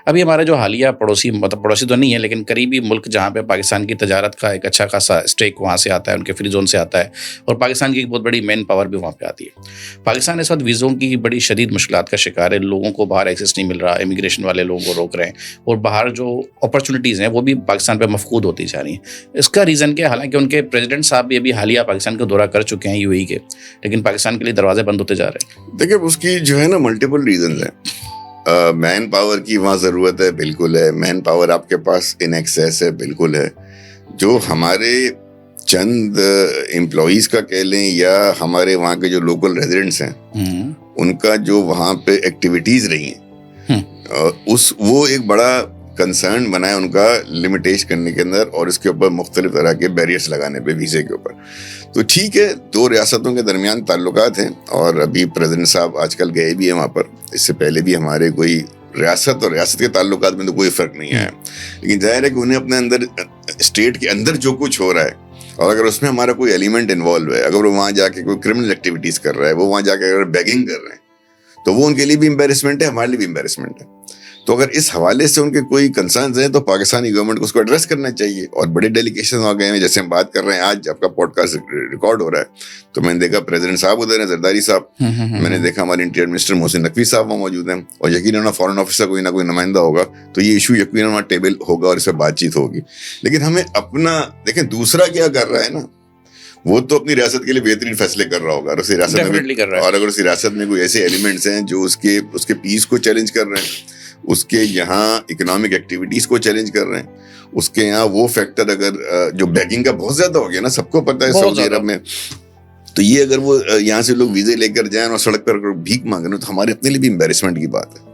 ابھی ہمارا جو حالیہ پڑوسی، مطلب پڑوسی تو نہیں ہے لیکن قریبی ملک جہاں پہ پاکستان کی تجارت کا ایک اچھا خاصا اسٹیک وہاں سے آتا ہے، ان کے فری زون سے آتا ہے، اور پاکستان کی ایک بہت بڑی مین پاور بھی وہاں پہ آتی ہے. پاکستان اس وقت ویزوں کی بڑی شدید مشکلات کا شکار ہے، لوگوں کو باہر ایکسیس نہیں مل رہا، امیگریشن والے لوگوں کو روک رہے ہیں، اور باہر جو اپرچونیٹیز ہیں وہ بھی پاکستان پہ مفقود ہوتی جا رہی ہیں. اس کا ریزن کیا؟ حالانکہ ان کے پریزیڈنٹ صاحب بھی ابھی حالیہ پاکستان کا دورہ کر چکے ہیں UAE کے، لیکن پاکستان کے لیے دروازے بند ہوتے جا رہے ہیں. دیکھیں اس کی جو ہے نا ملٹیپل ریزنز ہیں. مین پاور کی وہاں ضرورت ہے، بالکل ہے. مین پاور آپ کے پاس ان ایکسیس ہے، بالکل ہے. جو ہمارے چند امپلائیز کا کہہ لیں یا ہمارے وہاں کے جو لوکل ریزیڈنٹس ہیں ان کا جو وہاں پہ ایکٹیویٹیز رہی ہیں وہ ایک بڑا کنسرن بنا ہے ان کا لمیٹیشن کرنے کے اندر، اور اس کے اوپر مختلف طرح کے بیریئرس لگانے پہ ویزے کے اوپر. تو ٹھیک ہے، دو ریاستوں کے درمیان تعلقات ہیں، اور ابھی پریزیڈنٹ صاحب آج کل گئے بھی ہیں وہاں پر. اس سے پہلے بھی ہمارے کوئی ریاست اور ریاست کے تعلقات میں تو کوئی فرق نہیں آیا، لیکن ظاہر ہے کہ انہیں اپنے اندر اسٹیٹ کے اندر جو کچھ ہو رہا ہے، اور اگر اس میں ہمارا کوئی ایلیمنٹ انوالو ہے، اگر وہ وہاں جا کے کوئی کرمنل ایکٹیویٹیز کر رہا ہے، وہ وہاں جا کے اگر بیگنگ کر رہے ہیں، تو وہ ان کے لیے بھی امبیرسمنٹ ہے، ہمارے لیے بھی امبیرسمنٹ ہے. تو اگر اس حوالے سے ان کے کوئی کنسرنز ہیں تو پاکستانی گورنمنٹ کو اس کو ایڈریس کرنا چاہیے. اور بڑے ڈیلیگیشن آ گئے ہیں، جیسے ہم بات کر رہے ہیں، آج آپ کا پوڈ کاسٹ ریکارڈ ہو رہا ہے تو میں نے دیکھا پریزیڈنٹ صاحب ادھر ہیں، زرداری صاحب، میں نے دیکھا ہمارے انٹیریئر منسٹر محسن نقوی صاحب وہاں موجود ہیں، اور یقیناً فارن آفس کا کوئی نہ کوئی نمائندہ ہوگا، تو یہ ایشو یقیناً وہاں ٹیبل ہوگا اور اس پہ بات چیت ہوگی. لیکن ہمیں اپنا دیکھیں دوسرا کیا کر رہا ہے نا، وہ تو اپنی ریاست کے لیے بہترین فیصلے کر رہا ہوگا، اور اسی ریاست میں، اور اگر اسی ریاست میں کوئی ایسے ایلیمنٹس ہیں جو اس کے پیس کو چیلنج کر رہے ہیں، اس کے یہاں اکنامک ایکٹیویٹیز کو چیلنج کر رہے ہیں، اس کے یہاں وہ فیکٹر اگر جو بیگنگ کا بہت زیادہ ہو گیا نا، سب کو پتہ ہے سعودی عرب میں، تو یہ اگر وہ یہاں سے لوگ ویزے لے کر جائیں اور سڑک پر بھیک مانگیں تو ہمارے اپنے لیے بھی امبیرسمنٹ کی بات ہے.